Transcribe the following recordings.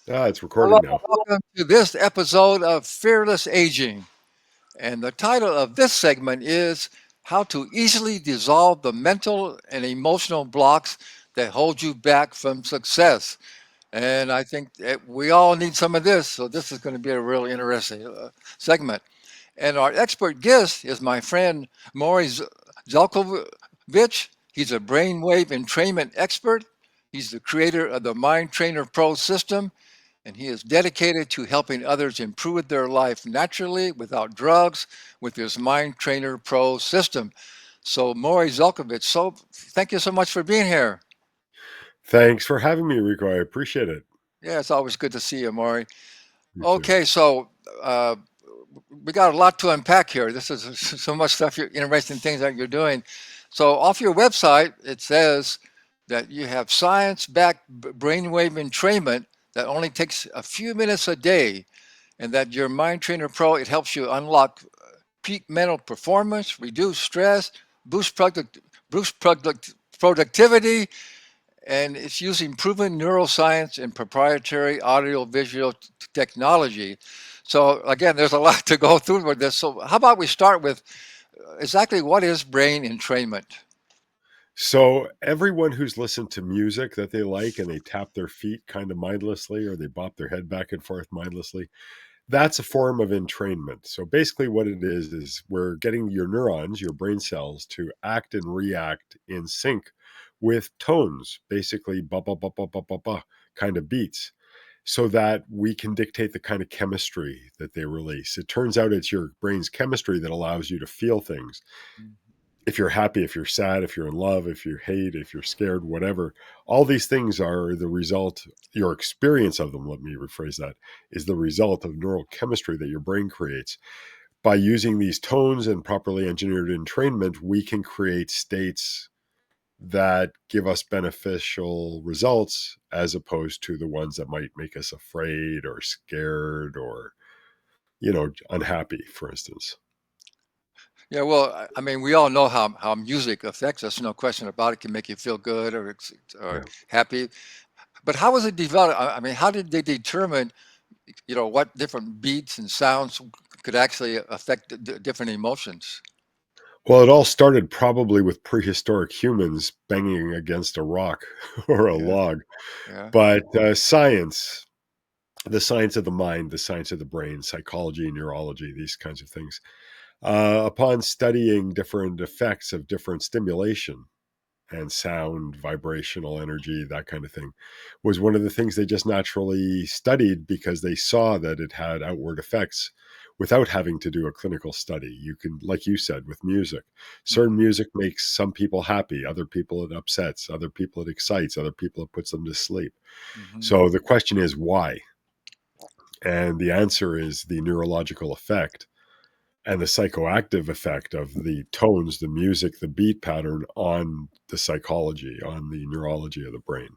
It's Hello, recording now. welcome to this episode of Fearless Aging. And the title of this segment is How to Easily Dissolve the Mental and Emotional Blocks That Hold You Back from Success. And I think that we all need some of this, so this is going to be a real interesting segment. And our expert guest is my friend Morry Zelcovitch. He's a brainwave entrainment expert. He's the creator of the Mind Trainer Pro system, and he is dedicated to helping others improve their life naturally without drugs with his Mind Trainer Pro system. So, Morry Zelcovitch, thank you so much for being here. Thanks for having me, Rico. I appreciate it. Yeah, it's always good to see you, Morry. You too. Okay, so uh, we got a lot to unpack here. This is so much stuff, interesting things that you're doing. So, off your website, it says that you have science-backed brainwave entrainment that only takes a few minutes a day, and that your Mind Trainer Pro, it helps you unlock peak mental performance, reduce stress, boost productivity, and it's using proven neuroscience and proprietary audio-visual technology. So again, there's a lot to go through with this. So how about we start with exactly what is brain entrainment? So, everyone who's listened to music that they like and they tap their feet kind of mindlessly or they bop their head back and forth mindlessly, that's a form of entrainment. So, basically, what it is we're getting your neurons, your brain cells, to act and react in sync with tones, basically, ba ba ba ba ba ba ba kind of beats, so that we can dictate the kind of chemistry that they release. It turns out it's your brain's chemistry that allows you to feel things. If you're happy, if you're sad, if you're in love, if you hate, if you're scared, whatever, all these things are the result, your experience of them, let me rephrase that, is the result of neural chemistry that your brain creates. By using these tones and properly engineered entrainment, we can create states that give us beneficial results as opposed to the ones that might make us afraid or scared or unhappy, for instance. Yeah, well, I mean, we all know how music affects us. No question about it. Can make you feel good or Yeah. happy. But how was it developed? I mean, how did they determine, what different beats and sounds could actually affect different emotions? Well, it all started probably with prehistoric humans banging against a rock or a Yeah, log. yeah. But science, the science of the mind, the science of the brain, psychology, neurology, these kinds of things, upon studying different effects of different stimulation and sound, vibrational energy, that kind of thing, was one of the things they just naturally studied because they saw that it had outward effects without having to do a clinical study. You can, like you said, with music, certain Mhm, music makes some people happy, other people it upsets, other people it excites, other people it puts them to sleep. mhm. So the question is why? And the answer is the neurological effect and the psychoactive effect of the tones, the music, the beat pattern on the psychology, on the neurology of the brain.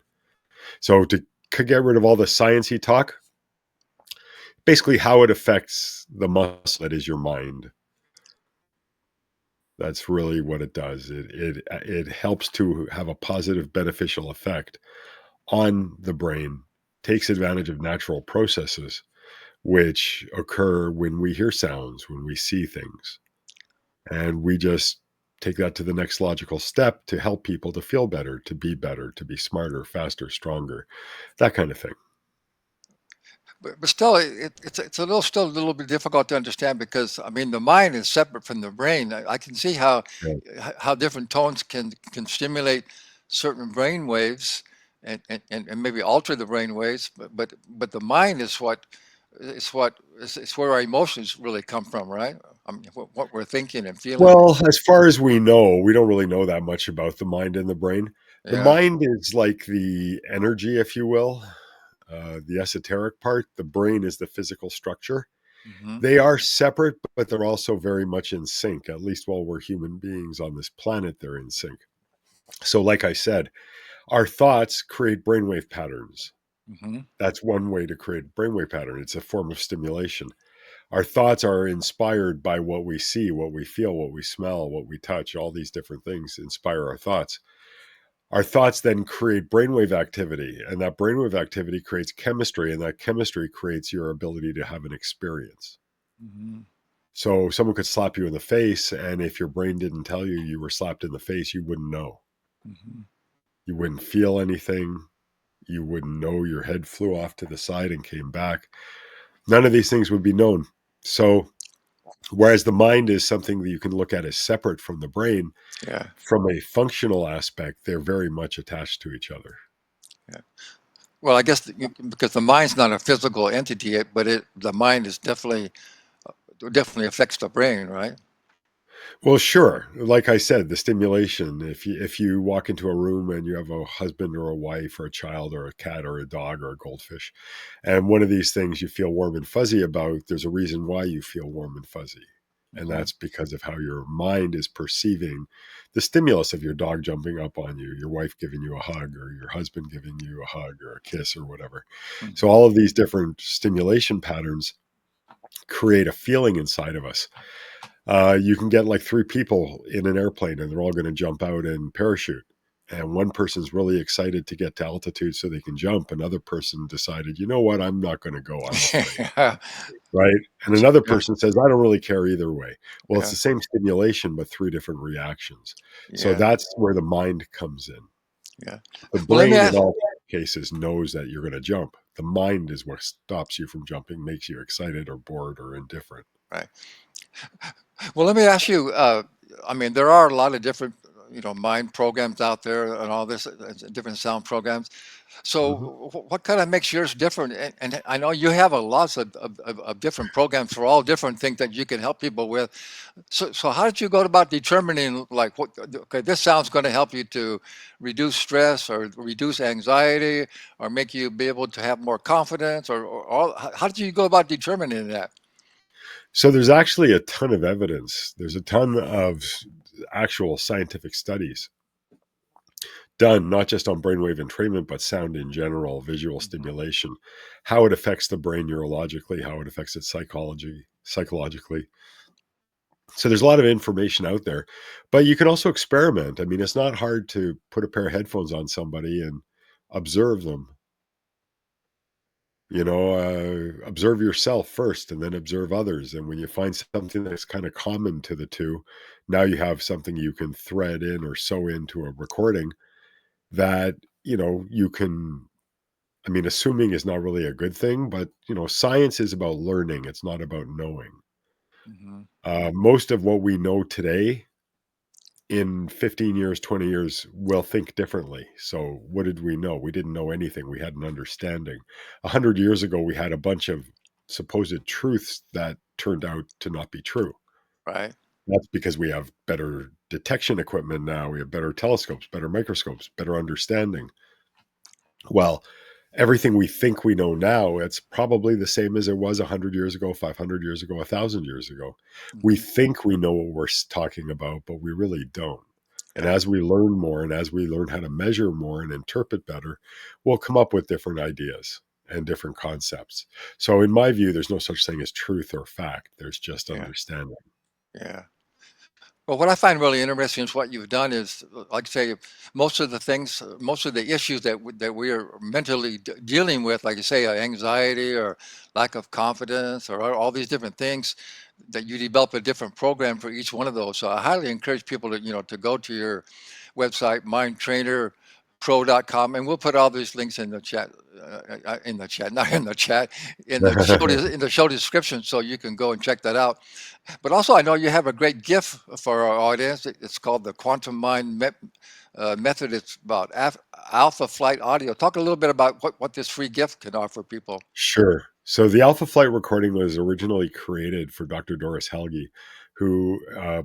So to get rid of all the sciencey talk, basically how it affects the muscle that is your mind. That's really what it does. It helps to have a positive beneficial effect on the brain, takes advantage of natural processes which occur when we hear sounds, when we see things. And we just take that to the next logical step to help people to feel better, to be smarter, faster, stronger, that kind of thing. But still, it's a little still a little bit difficult to understand because I mean the mind is separate from the brain. I can see Yeah. how different tones can stimulate certain brain waves and maybe alter the brain waves, but the mind is it's where our emotions really come from, right? I mean, what we're thinking and feeling. Well, as far as we know, we don't really know that much about the mind and the brain. The Yeah. mind is like the energy, if you will, the esoteric part. The brain is the physical structure. Hmm. They are separate, but they're also very much in sync. At least while we're human beings on this planet, they're in sync. So, like I said, our thoughts create brainwave patterns. Hmm. That's one way to create a brainwave pattern. It's a form of stimulation. Our thoughts are inspired by what we see, what we feel, what we smell, what we touch. All these different things inspire our thoughts. Our thoughts then create brainwave activity, and that brainwave activity creates chemistry, and that chemistry creates your ability to have an experience. Hmm. So someone could slap you in the face, and if your brain didn't tell you you were slapped in the face, you wouldn't know. Hmm. You wouldn't feel anything. You wouldn't know your head flew off to the side and came back. None of these things would be known. So, whereas the mind is something that you can look at as separate from the brain, Yeah. from a functional aspect, they're very much attached to each other. Yeah. Well, I guess because the mind's not a physical entity, but the mind is definitely affects the brain, right? Well, sure. Like I said, the stimulation. If you walk into a room and you have a husband or a wife or a child or a cat or a dog or a goldfish, and one of these things you feel warm and fuzzy about, there's a reason why you feel warm and fuzzy. And Hmm. that's because of how your mind is perceiving the stimulus of your dog jumping up on you, your wife giving you a hug, or your husband giving you a hug or a kiss or whatever. So Hmm. all of these different stimulation patterns create a feeling inside of us. You can get like three people in an airplane and they're all going to jump out and parachute. And one person's really excited to get to altitude so they can jump. Another person decided, you know what, I'm not going to go. I'm afraid. Yeah. Right. And another Yeah. person says, I don't really care either way. Well, it's Yeah. the same stimulation, but three different reactions. So Yeah. that's where the mind comes in. Yeah. The Well, let me brain, in ask. all cases, knows that you're going to jump. The mind is what stops you from jumping, makes you excited or bored or indifferent. Right. Well, let me ask you. I mean, there are a lot of different, mind programs out there and all this, different sound programs. Mhm. So, what kind of makes yours different? And I know you have a lots of different programs for all different things that you can help people with. So how did you go about determining like what? Okay, this sound's going to help you to reduce stress or reduce anxiety or make you be able to have more confidence or all. How did you go about determining that? So there's actually a ton of evidence. There's a ton of actual scientific studies done, not just on brainwave entrainment, but sound in general, visual Hmm. stimulation, how it affects the brain neurologically, how it affects its psychologically. So there's a lot of information out there, but you can also experiment. I mean, it's not hard to put a pair of headphones on somebody and observe them. Observe yourself first and then observe others. And when you find something that's kind of common to the two, now you have something you can thread in or sew into a recording that, you can. I mean, assuming is not really a good thing, but, science is about learning. It's not about knowing. Hmm. Most of what we know today in 15 years, 20 years, we'll think differently. So, what did we know? We didn't know anything. We had an understanding. 100 years ago, we had a bunch of supposed truths that turned out to not be true. Right. That's because we have better detection equipment now. We have better telescopes, better microscopes, better understanding. Well, everything we think we know now, it's probably the same as it was 100 years ago, 500 years ago, 1,000 years ago. We Hmm. think we know what we're talking about, but we really don't. And Yeah. as we learn more and as we learn how to measure more and interpret better, we'll come up with different ideas and different concepts. So, in my view, there's no such thing as truth or fact, there's just Yeah. understanding. Yeah. Well, what I find really interesting is what you've done is, like I say, most of the issues that we are mentally dealing with, like you say, anxiety or lack of confidence or all these different things, that you develop a different program for each one of those. So I highly encourage people to go to your website, mindtrainerpro.com, and we'll put all these links in the chat, not in the chat, in the show description, so you can go and check that out. But also, I know you have a great gift for our audience. It's called the Quantum Mind Method. It's about alpha flight audio. Talk a little bit about what this free gift can offer people. Sure. So the Alpha Flight recording was originally created for Dr. Doris Helge, who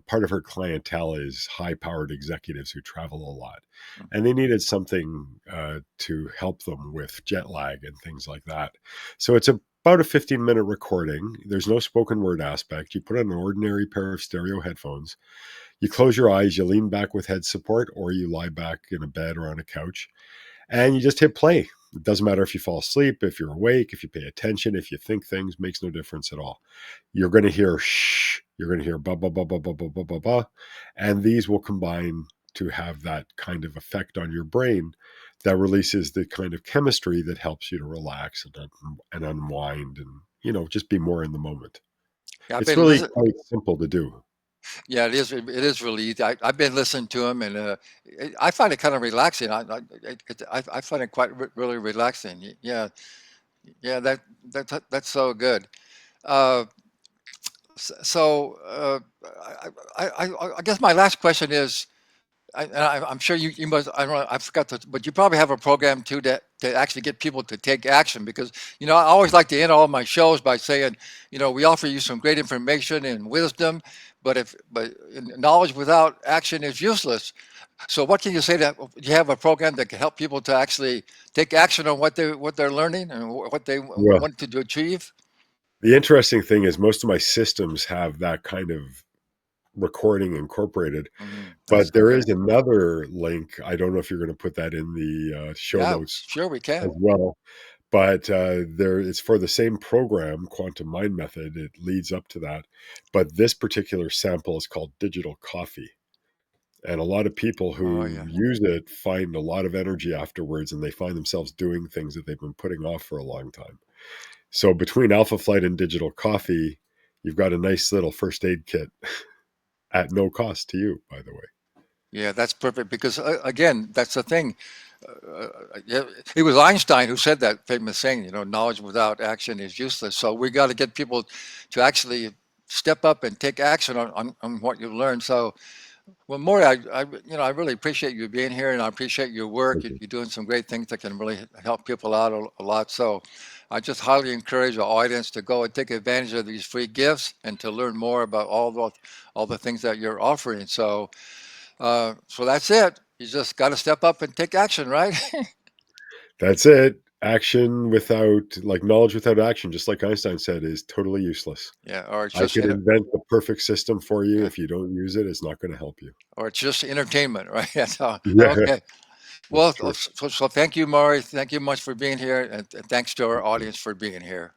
part of her clientele is high-powered executives who travel a lot, and they needed something to help them with jet lag and things like that. So it's about a 15-minute recording. There's no spoken word aspect. You put on an ordinary pair of stereo headphones. You close your eyes. You lean back with head support, or you lie back in a bed or on a couch and you just hit play. It doesn't matter if you fall asleep, if you're awake, if you pay attention, if you think things, makes no difference at all. You're going to hear shh, you're going to hear ba ba ba ba ba ba ba ba ba, and these will combine. to have that kind of effect on your brain that releases the kind of chemistry that helps you to relax and unwind and, just be more in the moment. Yeah, I've It's been really listening. quite simple to do. Yeah, it is. It is really easy. I've been listening to him, and I find it kind of relaxing. I find it quite really relaxing. Yeah, yeah. That's so good. Uh, so I guess my last question is, I'm sure you must. I don't know. I forgot to, but you probably have a program too that to actually get people to take action. Because I always like to end all my shows by saying, we offer you some great information and wisdom, but knowledge without action is useless. So what can you say that you have a program that can help people to actually take action on what they're learning and what they Well, want to achieve? the interesting thing is most of my systems have that kind of recording incorporated, That's but there okay. is another link. I don't know if you're going to put that in the show Yeah, notes sure we as can. well. But there, it's for the same program, Quantum Mind Method. It leads up to that, but this particular sample is called Digital Coffee, and a lot of people Oh who yeah. use it find a lot of energy afterwards, and they find themselves doing things that they've been putting off for a long time. So between Alpha Flight and Digital Coffee, you've got a nice little first aid kit at no cost to you, by the way. Yeah, that's perfect because again, that's the thing. Yeah, it was Einstein who said that famous saying, knowledge without action is useless. So we got to get people to actually step up and take action on what you've learned. So, well, Maury, I really appreciate you being here, and I appreciate your work. Thank you. You're doing some great things that can really help people out a lot. So, I just highly encourage the audience to go and take advantage of these free gifts and to learn more about all the things that you're offering. So that's it. You just got to step up and take action, right? That's it. Action without, like, knowledge without action, just like Einstein said, is totally useless. Yeah, or it's I just could invent the perfect system for you. yeah, If you don't use it, it's not going to help you. or it's just entertainment, right? That's all. Yeah, Okay. that's Well, true. so thank you, Maury. Thank you much for being here, and thanks to our Thank you. audience for being here.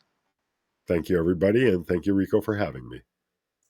Thank you, everybody. And thank you, Rico, for having me.